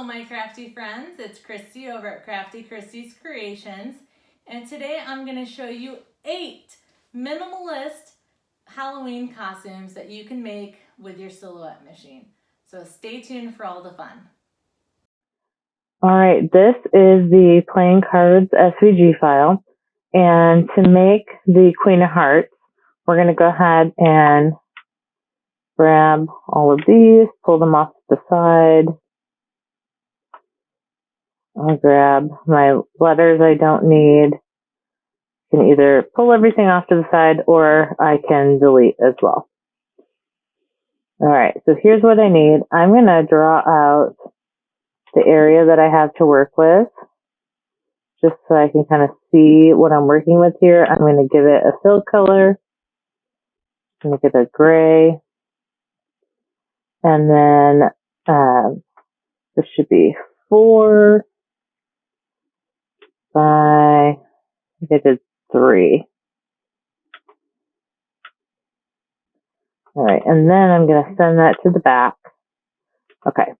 Hello my crafty friends, it's Christy over at Crafty Christy's Creations, and today I'm going to show you 8 minimalist Halloween costumes that you can make with your silhouette machine. So stay tuned for all the fun. Alright, this is the playing cards SVG file, and to make the Queen of Hearts, we're going to go ahead and grab all of these, pull them off the side. I'll grab my letters I don't need. I can either pull everything off to the side or I can delete as well. Alright, so here's what I need. I'm going to draw out the area that I have to work with, just so I can kind of see what I'm working with here. I'm going to give it a fill color. I'm going to get a gray. And then this should be 4 by, I think I did 3. All right, and then I'm going to send that to the back. Okay,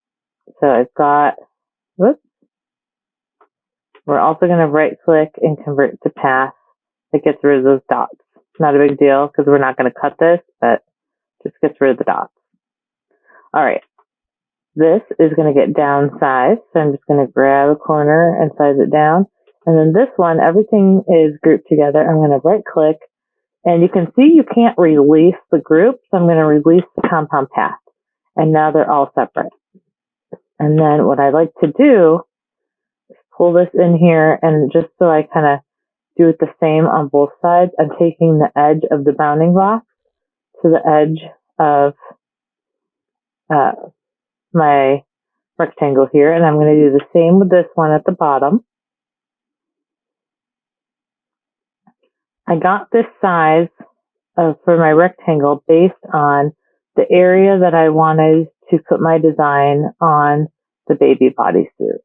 so I've got, whoops. We're also going to right click and convert to path. That gets rid of those dots. Not a big deal because we're not going to cut this, but just gets rid of the dots. All right, this is going to get downsized. So I'm just going to grab a corner and size it down. And then this one, everything is grouped together. I'm going to right click, and you can see you can't release the group. So I'm going to release the compound path. And now they're all separate. And then what I like to do is pull this in here, and just so I kind of do it the same on both sides, I'm taking the edge of the bounding block to the edge of my rectangle here, and I'm going to do the same with this one at the bottom. I got this size for my rectangle based on the area that I wanted to put my design on the baby bodysuit.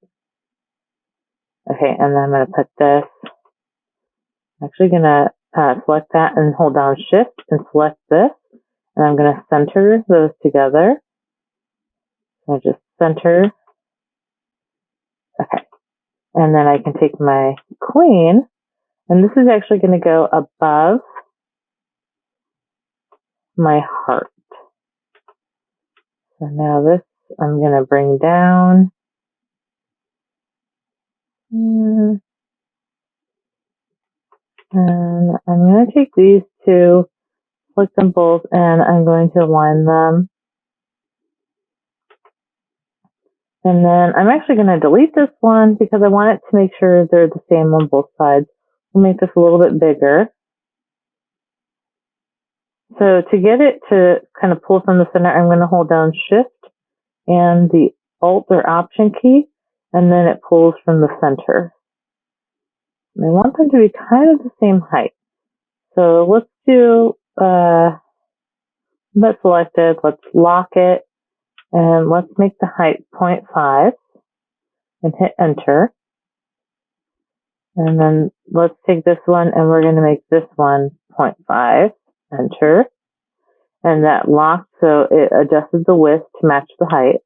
Okay, and then I'm going to put this, I'm actually going to select that and hold down Shift and select this, and I'm going to center those together. So just center. Okay, and then I can take my queen, and this is actually going to go above my heart. So now this I'm going to bring down. And I'm going to take these two, select them both, and I'm going to align them. And then I'm actually going to delete this one because I want it to make sure they're the same on both sides. We'll make this a little bit bigger. So to get it to kind of pull from the center, I'm going to hold down Shift and the Alt or Option key, and then it pulls from the center. And I want them to be kind of the same height. So let's do, that's selected, let's lock it, and let's make the height 0.5 and hit Enter. And then let's take this one and we're going to make this one 0.5, Enter. And that locks, so it adjusted the width to match the height.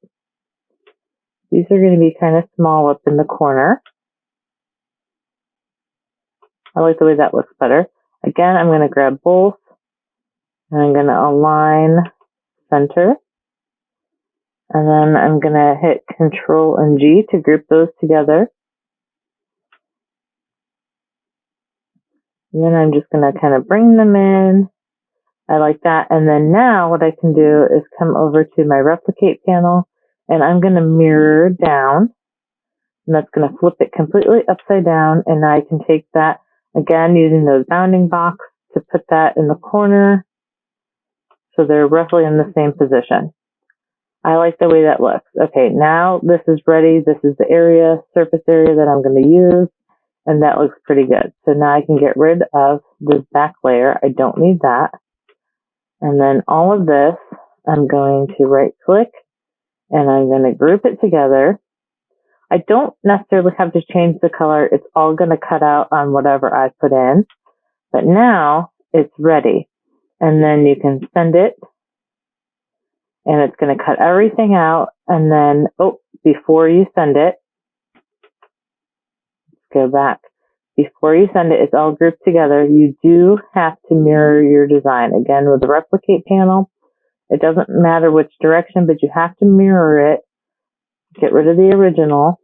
These are going to be kind of small up in the corner. I like the way that looks better. Again, I'm going to grab both, and I'm going to align center. And then I'm going to hit Control and G to group those together. And then I'm just going to kind of bring them in. I like that. And then now what I can do is come over to my replicate panel, and I'm going to mirror down. And that's going to flip it completely upside down. And now I can take that, again, using those bounding box to put that in the corner. So they're roughly in the same position. I like the way that looks. Okay, now this is ready. This is the area, surface area that I'm going to use. And that looks pretty good. So now I can get rid of this back layer. I don't need that. And then all of this, I'm going to right click and I'm going to group it together. I don't necessarily have to change the color. It's all going to cut out on whatever I put in. But now it's ready. And then you can send it. And it's going to cut everything out. And then, oh, before you send it, go back. Before you send it, it's all grouped together. You do have to mirror your design. Again, with the replicate panel, it doesn't matter which direction, but you have to mirror it. Get rid of the original,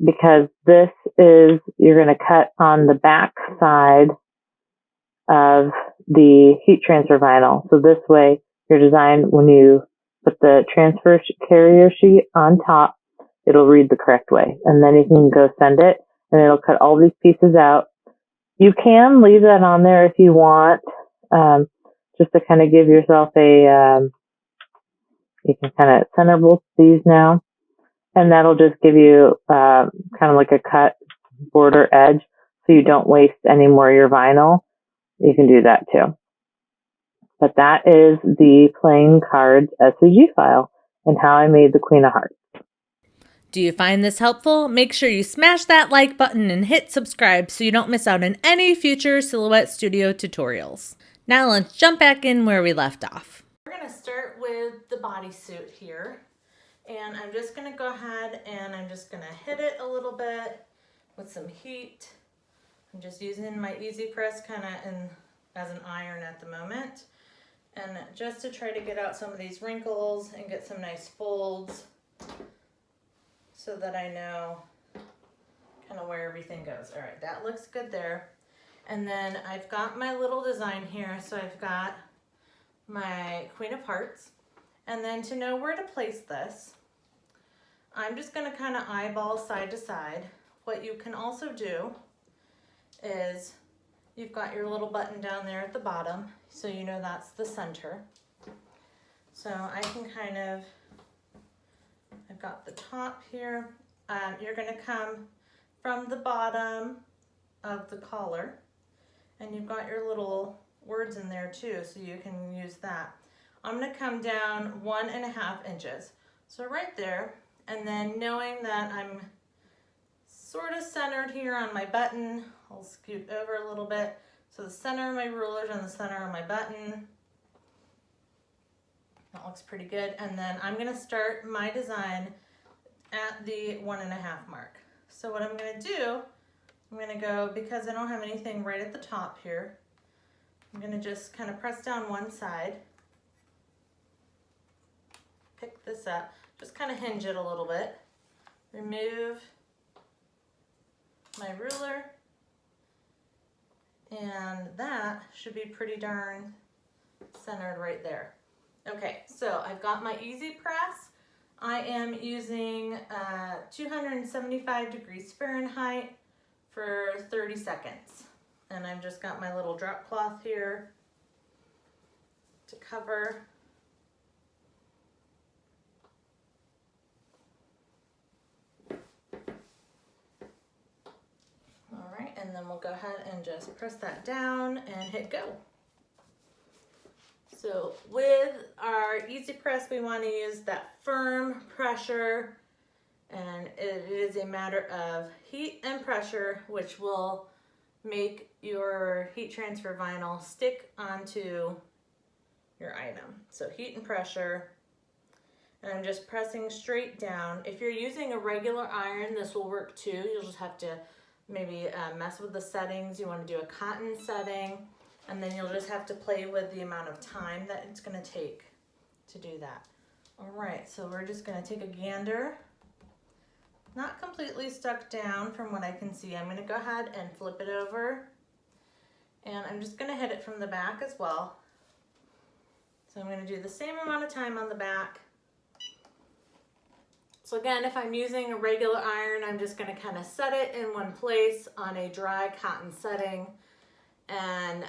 because this is, you're going to cut on the back side of the heat transfer vinyl. So this way, your design, when you put the transfer carrier sheet on top, it'll read the correct way. And then you can go send it, and it'll cut all these pieces out. You can leave that on there if you want, just to kind of give yourself a, you can kind of center both these now. And that'll just give you kind of like a cut border edge, so you don't waste any more of your vinyl. You can do that too. But that is the playing cards SVG file and how I made the Queen of Hearts. Do you find this helpful? Make sure you smash that like button and hit subscribe so you don't miss out on any future Silhouette Studio tutorials. Now let's jump back in where we left off. We're going to start with the bodysuit here. And I'm just going to go ahead and I'm just going to hit it a little bit with some heat. I'm just using my easy press kind of as an iron at the moment. And just to try to get out some of these wrinkles and get some nice folds so that I know kind of where everything goes. All right, that looks good there. And then I've got my little design here. So I've got my Queen of Hearts. And then to know where to place this, I'm just going to kind of eyeball side to side. What you can also do is you've got your little button down there at the bottom, so you know that's the center. So I can kind of, I've got the top here. You're going to come from the bottom of the collar, and you've got your little words in there too, so you can use that. I'm going to come down 1.5 inches. So right there, and then knowing that I'm sort of centered here on my button, I'll scoot over a little bit. So the center of my ruler's on the center of my button. That looks pretty good. And then I'm going to start my design at the 1.5 mark. So what I'm going to do, I'm going to go, because I don't have anything right at the top here, I'm going to just kind of press down one side. Pick this up, just kind of hinge it a little bit. Remove my ruler, and that should be pretty darn centered right there. Okay, so I've got my easy press. I am using 275 degrees Fahrenheit for 30 seconds. And I've just got my little drop cloth here to cover. All right, and then we'll go ahead and just press that down and hit go. So with our easy press, we want to use that firm pressure, and it is a matter of heat and pressure, which will make your heat transfer vinyl stick onto your item. So heat and pressure, and I'm just pressing straight down. If you're using a regular iron, this will work too. You'll just have to maybe mess with the settings. You want to do a cotton setting, and then you'll just have to play with the amount of time that it's going to take to do that. All right, so we're just going to take a gander. Not completely stuck down from what I can see. I'm going to go ahead and flip it over, and I'm just going to hit it from the back as well. So I'm going to do the same amount of time on the back. So again, if I'm using a regular iron, I'm just going to kind of set it in one place on a dry cotton setting, and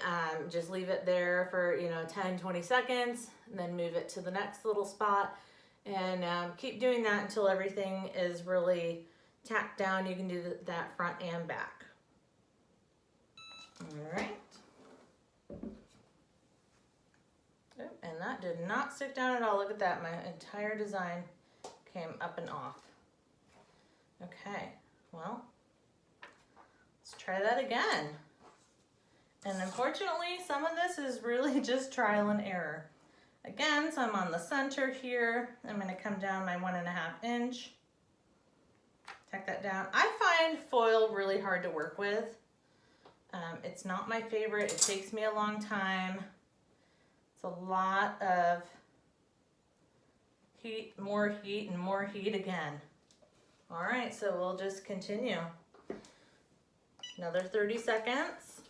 just leave it there for 10-20 seconds, and then move it to the next little spot, and keep doing that until everything is really tacked down. You can do that front and back. All right. Oh, and that did not stick down at all. Look at that. My entire design came up and off. Okay, well, let's try that again. And unfortunately, some of this is really just trial and error. Again, so I'm on the center here. I'm going to come down my 1.5 inch. Tack that down. I find foil really hard to work with. It's not my favorite. It takes me a long time. It's a lot of heat, more heat, and more heat again. All right, so we'll just continue. Another 30 seconds.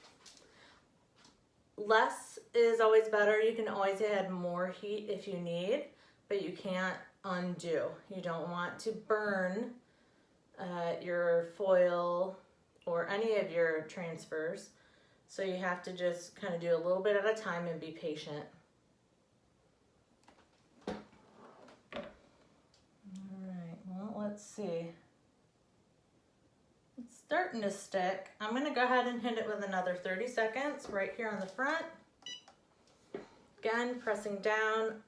Less is always better. You can always add more heat if you need, but you can't undo. You don't want to burn your foil or any of your transfers. So you have to just kind of do a little bit at a time and be patient. All right, well, let's see. It's starting to stick. I'm going to go ahead and hit it with another 30 seconds right here on the front. Again, pressing down.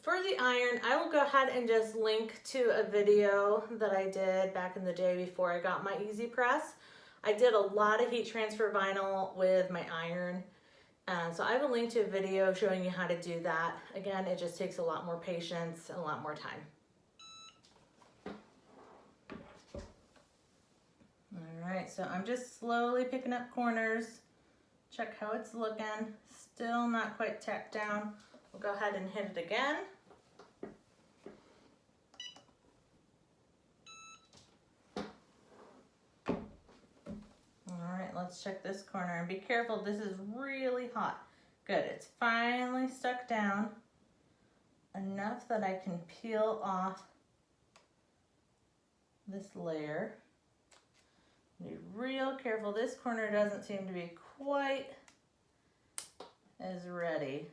For the iron, I will go ahead and just link to a video that I did back in the day before I got my Easy Press. I did a lot of heat transfer vinyl with my iron. So I have a link to a video showing you how to do that. Again, it just takes a lot more patience and a lot more time. All right, so I'm just slowly picking up corners. Check how it's looking. Still not quite tacked down. We'll go ahead and hit it again. All right, let's check this corner and be careful. This is really hot. Good, it's finally stuck down enough that I can peel off this layer. Be real careful. This corner doesn't seem to be quite as ready.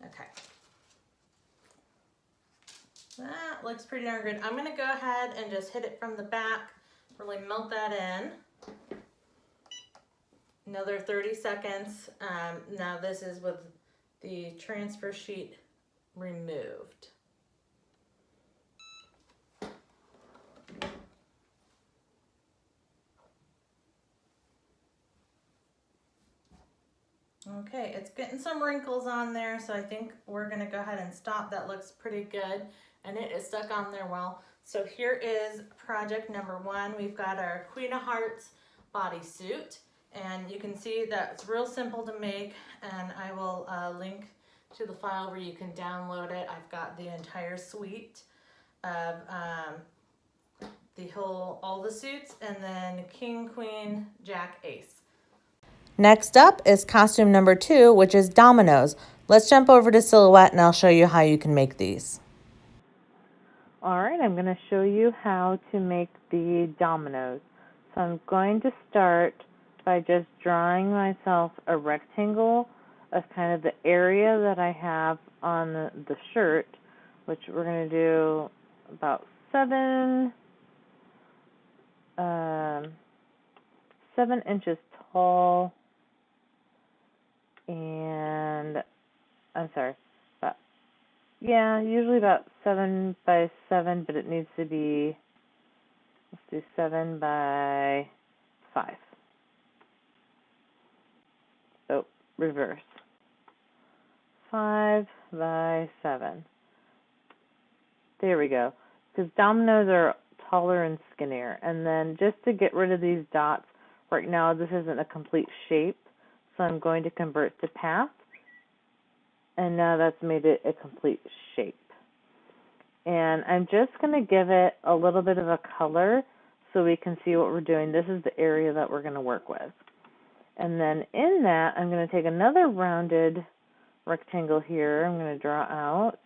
Okay. That looks pretty darn good. I'm going to go ahead and just hit it from the back, really melt that in. Another 30 seconds. Now this is with the transfer sheet removed. Okay, it's getting some wrinkles on there, so I think we're gonna go ahead and stop. That looks pretty good, and it is stuck on there well. So here is project number 1. We've got our Queen of Hearts bodysuit, and you can see that it's real simple to make, and I will link to the file where you can download it. I've got the entire suite of all the suits, and then King, Queen, Jack, Ace. Next up is costume number 2, which is dominoes. Let's jump over to silhouette and I'll show you how you can make these. All right, I'm going to show you how to make the dominoes. So I'm going to start by just drawing myself a rectangle of kind of the area that I have on the shirt, which we're going to do about 7 inches tall, and usually about 7 by 7, but it needs to be, let's do 7 by 5. Oh, reverse. 5 by 7. There we go. Because dominoes are taller and skinnier. And then just to get rid of these dots, right now this isn't a complete shape, so I'm going to convert to path. And now that's made it a complete shape. And I'm just going to give it a little bit of a color so we can see what we're doing. This is the area that we're going to work with. And then in that, I'm going to take another rounded rectangle here. I'm going to draw out.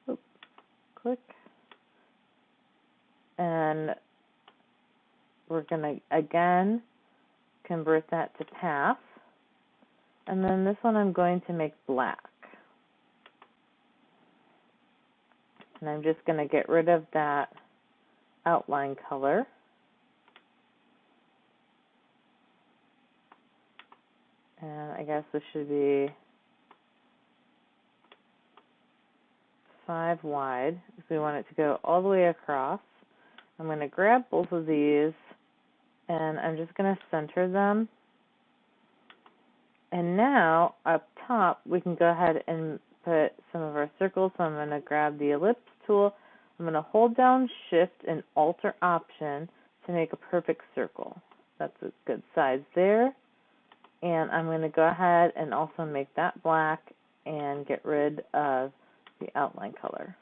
Oops, click. And we're going to, again, convert that to path. And then this one I'm going to make black. And I'm just going to get rid of that outline color. And I guess this should be 5 wide, because we want it to go all the way across. I'm going to grab both of these and I'm just going to center them. And now up top we can go ahead and put some of our circles. So I'm going to grab the ellipse tool. I'm going to hold down Shift and Alt Option to make a perfect circle. That's a good size there. And I'm going to go ahead and also make that black and get rid of the outline color.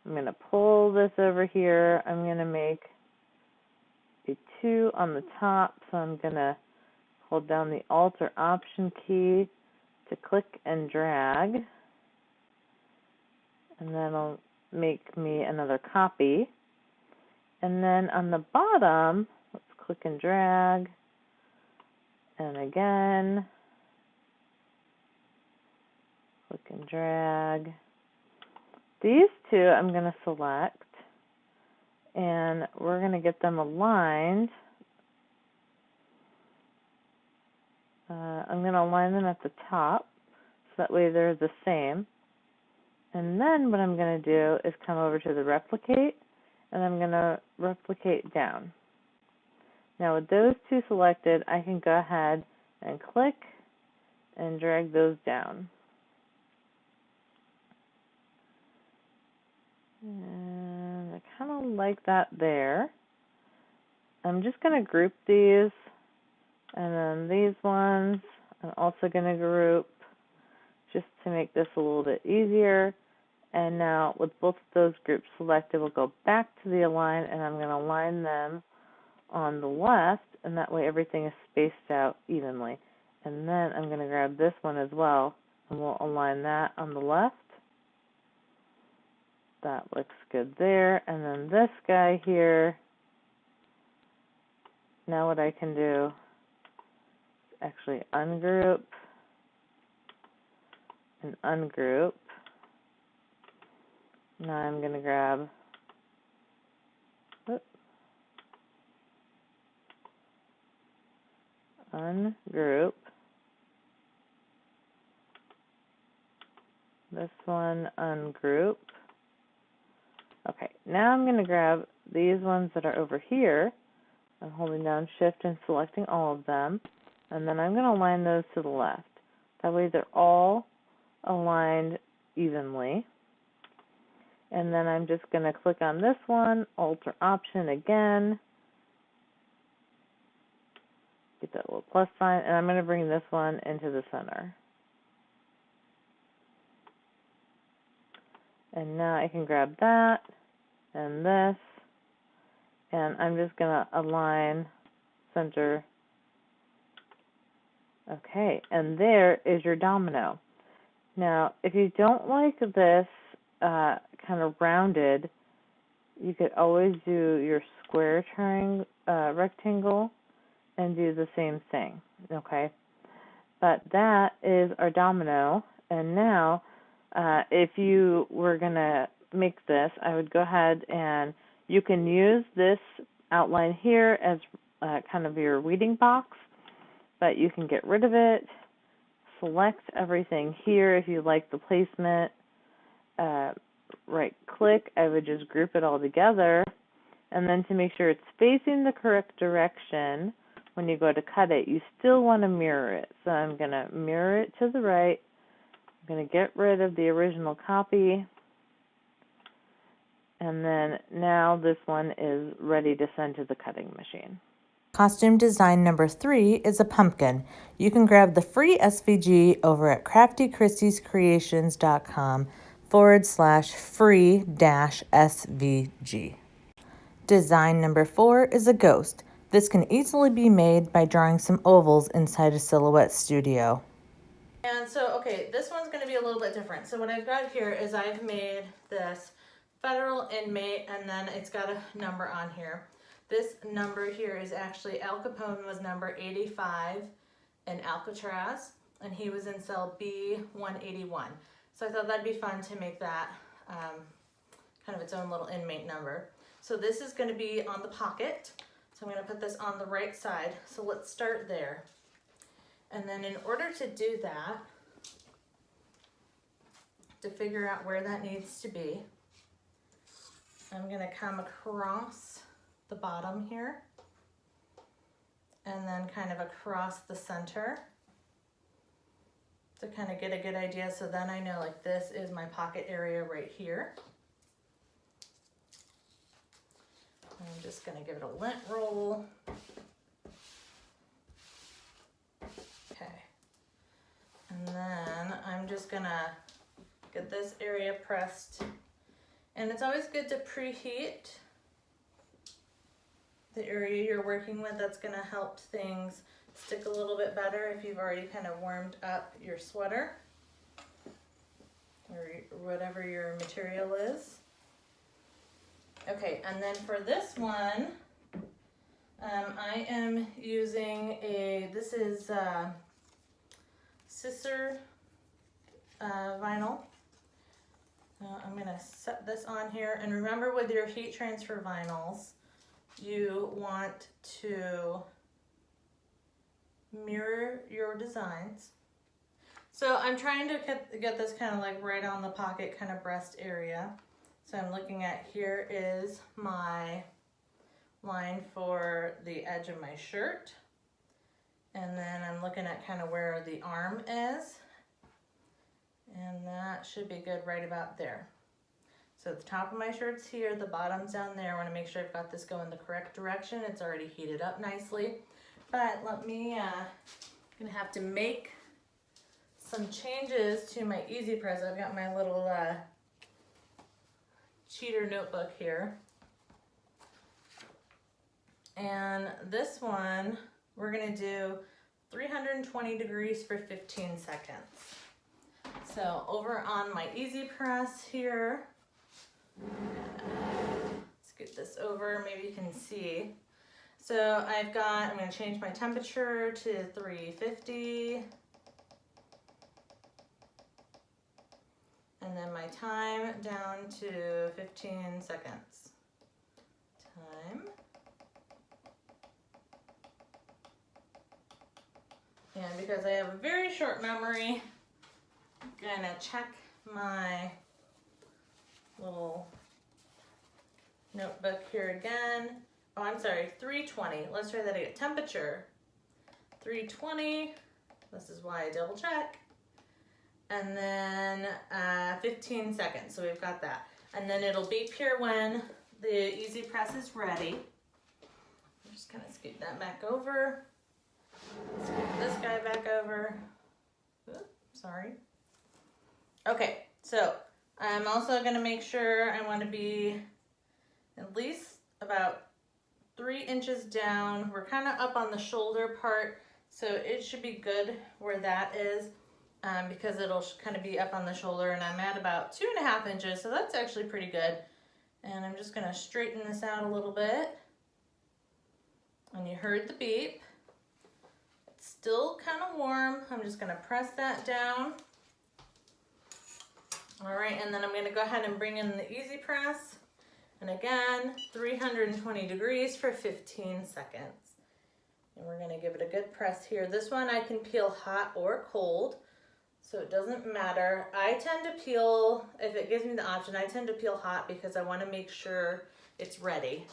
I'm going to pull this over here. I'm going to make a 2 on the top, so I'm going to hold down the Alt or Option key to click and drag, and that'll make me another copy. And then on the bottom, let's click and drag, and again, click and drag. These two I'm going to select, and we're going to get them aligned. I'm going to align them at the top, so that way they're the same. And then what I'm going to do is come over to the replicate, and I'm going to replicate down. Now with those two selected, I can go ahead and click and drag those down. And I kind of like that there. I'm just going to group these, and then these ones I'm also going to group just to make this a little bit easier. And now with both of those groups selected, we'll go back to the align, and I'm going to align them on the left, and that way everything is spaced out evenly. And then I'm going to grab this one as well, and we'll align that on the left. That looks good there. And then this guy here, now what I can do is actually ungroup and ungroup. Now I'm going to grab, ungroup, this one, ungroup. Okay, now I'm going to grab these ones that are over here. I'm holding down Shift and selecting all of them, and then I'm going to align those to the left. That way they're all aligned evenly. And then I'm just going to click on this one, Alt or Option again, get that little plus sign, and I'm going to bring this one into the center. And now I can grab that and this, and I'm just going to align, center. Okay, and there is your domino. Now, if you don't like this kind of rounded, you could always do your square triangle, rectangle, and do the same thing, okay? But that is our domino, and now if you were going to make this, I would go ahead and you can use this outline here as kind of your weeding box, but you can get rid of it, select everything here if you like the placement, right click, I would just group it all together, and then to make sure it's facing the correct direction, when you go to cut it, you still want to mirror it. So I'm going to mirror it to the right. I'm going to get rid of the original copy, and then now this one is ready to send to the cutting machine. Costume design number 3 is a pumpkin. You can grab the free SVG over at craftychristiescreations.com/free-SVG. Design number 4 is a ghost. This can easily be made by drawing some ovals inside a Silhouette Studio. And so, okay, this one's going to be a little bit different. So what I've got here is I've made this federal inmate, and then it's got a number on here. This number here is actually, Al Capone was number 85 in Alcatraz, and he was in cell B181. So I thought that'd be fun to make that kind of its own little inmate number. So this is going to be on the pocket. So I'm going to put this on the right side. So let's start there. And then in order to do that, to figure out where that needs to be, I'm going to come across the bottom here. and then kind of across the center to kind of get a good idea. So then I know like this is my pocket area right here. I'm just gonna give it a lint roll. Okay. And then I'm just gonna get this area pressed. And it's always good to preheat the area you're working with. That's gonna help things stick a little bit better if you've already kind of warmed up your sweater or whatever your material is. Okay, and then for this one, I am using this is scissor vinyl. I'm gonna set this on here, and remember with your heat transfer vinyls, you want to mirror your designs. So I'm trying to get this kind of like right on the pocket kind of breast area. So I'm looking at, here is my line for the edge of my shirt. And then I'm looking at kind of where the arm is. And that should be good right about there. So the top of my shirt's here, the bottom's down there. I want to make sure I've got this going the correct direction. It's already heated up nicely. But let me, gonna have to make some changes to my Easy Press. I've got my little cheater notebook here. And this one, we're gonna do 320 degrees for 15 seconds. So over on my Easy Press here, scoot this over, maybe you can see. So I'm gonna change my temperature to 350. And then my time down to 15 seconds. Time. And because I have a very short memory, I'm gonna check my little notebook here again. Oh, I'm sorry, 320. Let's try that again. Temperature, 320. This is why I double check. And then 15 seconds, so we've got that. And then it'll beep here when the Easy Press is ready. I'm just gonna scoot that back over. Scoot this guy back over. Oops, sorry. Okay, so I'm also gonna make sure I wanna be at least about 3 inches down. We're kind of up on the shoulder part, so it should be good where that is. Because it'll kind of be up on the shoulder, and I'm at about 2.5 inches, so that's actually pretty good. And I'm just gonna straighten this out a little bit. And you heard the beep. It's still kind of warm. I'm just gonna press that down. All right, and then I'm gonna go ahead and bring in the Easy Press. And again, 320 degrees for 15 seconds. And we're gonna give it a good press here. This one I can peel hot or cold, so it doesn't matter. I tend to peel, if it gives me the option, I tend to peel hot because I want to make sure it's ready.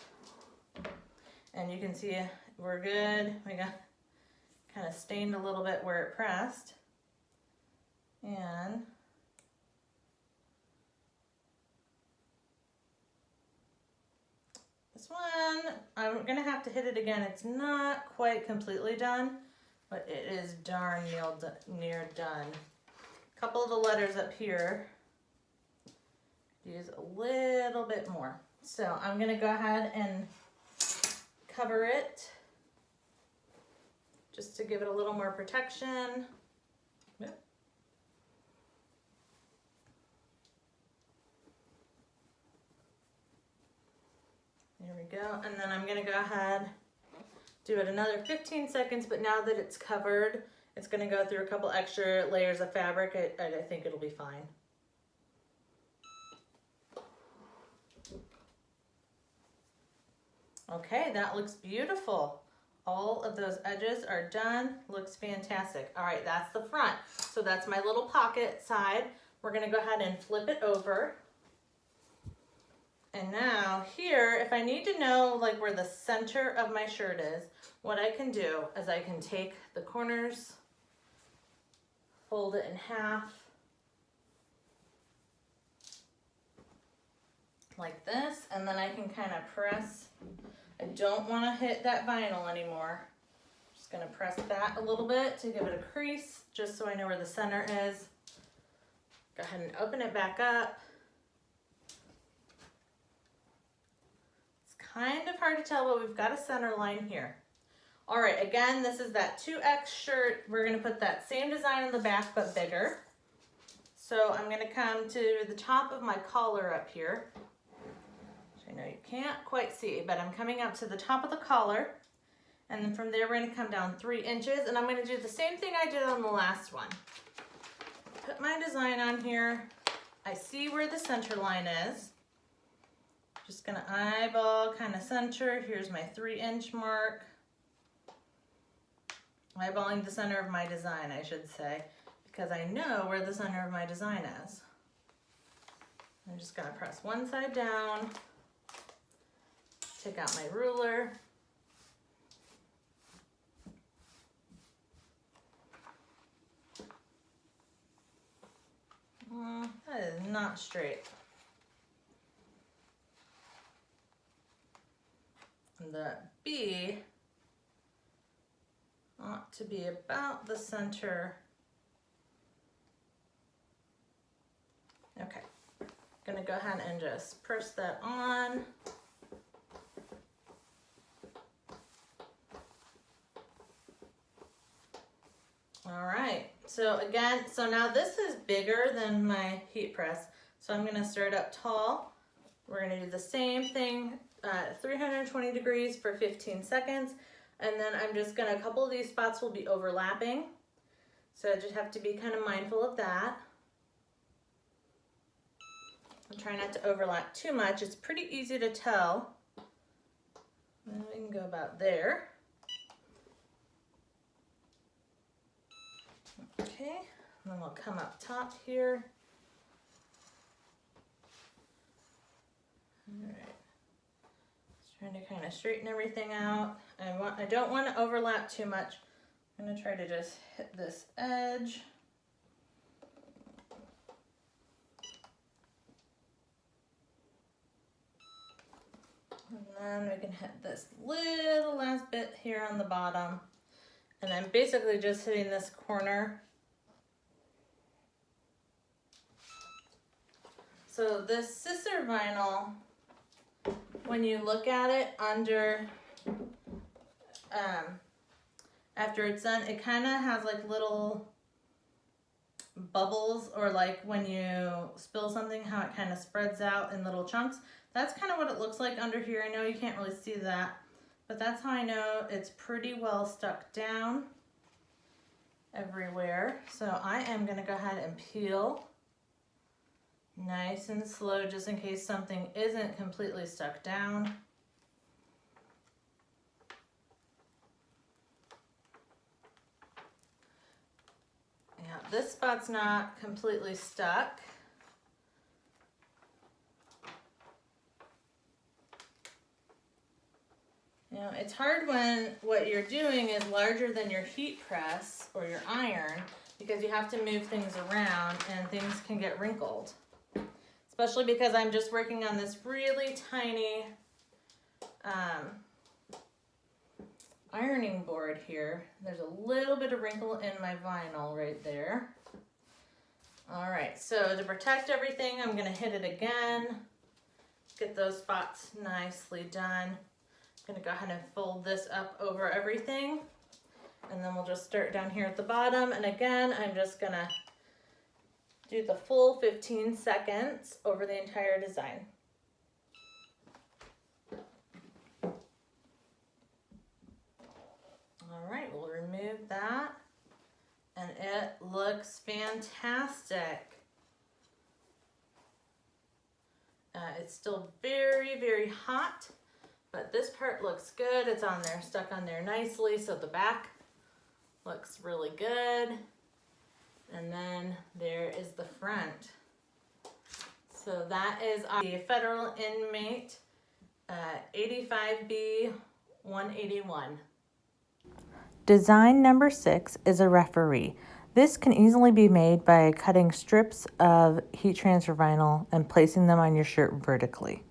And you can see we're good. We got kind of stained a little bit where it pressed. And this one, I'm gonna have to hit it again. It's not quite completely done, but it is darn near done. A couple of the letters up here, use a little bit more. So I'm gonna go ahead and cover it just to give it a little more protection. Yep. There we go. And then I'm gonna go ahead, do it another 15 seconds, but now that it's covered, it's gonna go through a couple extra layers of fabric. I think it'll be fine. Okay, that looks beautiful. All of those edges are done. Looks fantastic. All right, that's the front. So that's my little pocket side. We're gonna go ahead and flip it over. And now here, if I need to know like where the center of my shirt is, what I can do is I can take the corners, fold it in half, like this, and then I can kind of press. I don't want to hit that vinyl anymore. Just gonna press that a little bit to give it a crease, just so I know where the center is. Go ahead and open it back up. It's kind of hard to tell, but we've got a center line here. All right, again, this is that 2X shirt. We're gonna put that same design on the back, but bigger. So I'm gonna come to the top of my collar up here. Which I know you can't quite see, but I'm coming up to the top of the collar. And then from there, we're gonna come down 3 inches, and I'm gonna do the same thing I did on the last one. Put my design on here. I see where the center line is. Just gonna eyeball kind of center. Here's my 3-inch mark. Eyeballing the center of my design, I should say, because I know where the center of my design is. I'm just gonna press one side down, take out my ruler. That is not straight. And the B ought to be about the center. Okay, gonna go ahead and just press that on. All right, so again, so now this is bigger than my heat press. So I'm gonna start up tall. We're gonna do the same thing, 320 degrees for 15 seconds. And then I'm just gonna, a couple of these spots will be overlapping. So I just have to be kind of mindful of that. I'm trying not to overlap too much. It's pretty easy to tell. And we can go about there. Okay, and then we'll come up top here. All right. Just trying to kind of straighten everything out. I don't want to overlap too much. I'm going to try to just hit this edge. And then we can hit this little last bit here on the bottom. And I'm basically just hitting this corner. So this scissor vinyl, when you look at it under, after it's done, it kind of has like little bubbles, or like when you spill something, how it kind of spreads out in little chunks. That's kind of what it looks like under here. I know you can't really see that, but that's how I know it's pretty well stuck down everywhere. So I am gonna go ahead and peel nice and slow, just in case something isn't completely stuck down. Yeah, this spot's not completely stuck. You know, it's hard when what you're doing is larger than your heat press or your iron, because you have to move things around and things can get wrinkled. Especially because I'm just working on this really tiny ironing board here. There's a little bit of wrinkle in my vinyl right there. All right, so to protect everything, I'm gonna hit it again. Get those spots nicely done. I'm gonna go ahead and fold this up over everything. And then we'll just start down here at the bottom. And again, I'm just gonna do the full 15 seconds over the entire design. All right, we'll remove that. And it looks fantastic. It's still very, very hot, but this part looks good. It's on there, stuck on there nicely, so the back looks really good. And then there is the front. So that is the federal inmate 85B 181. Design number 6 is a referee. This can easily be made by cutting strips of heat transfer vinyl and placing them on your shirt vertically.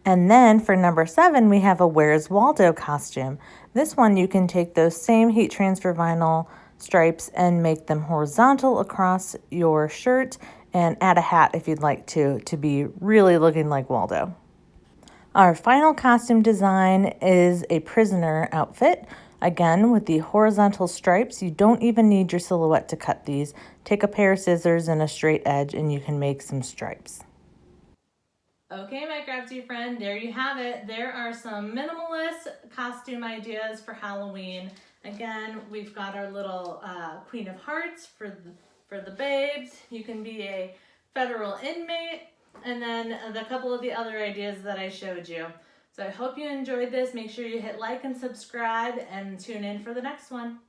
And then for number 7, we have a Where's Waldo costume. This one you can take those same heat transfer vinyl stripes and make them horizontal across your shirt and add a hat if you'd like to be really looking like Waldo. Our final costume design is a prisoner outfit. Again, with the horizontal stripes, you don't even need your silhouette to cut these. Take a pair of scissors and a straight edge and you can make some stripes. Okay, my crafty friend, there you have it. There are some minimalist costume ideas for Halloween. Again, we've got our little Queen of Hearts for the babes. You can be a federal inmate, and then the couple of the other ideas that I showed you. So I hope you enjoyed this. Make sure you hit like and subscribe and tune in for the next one.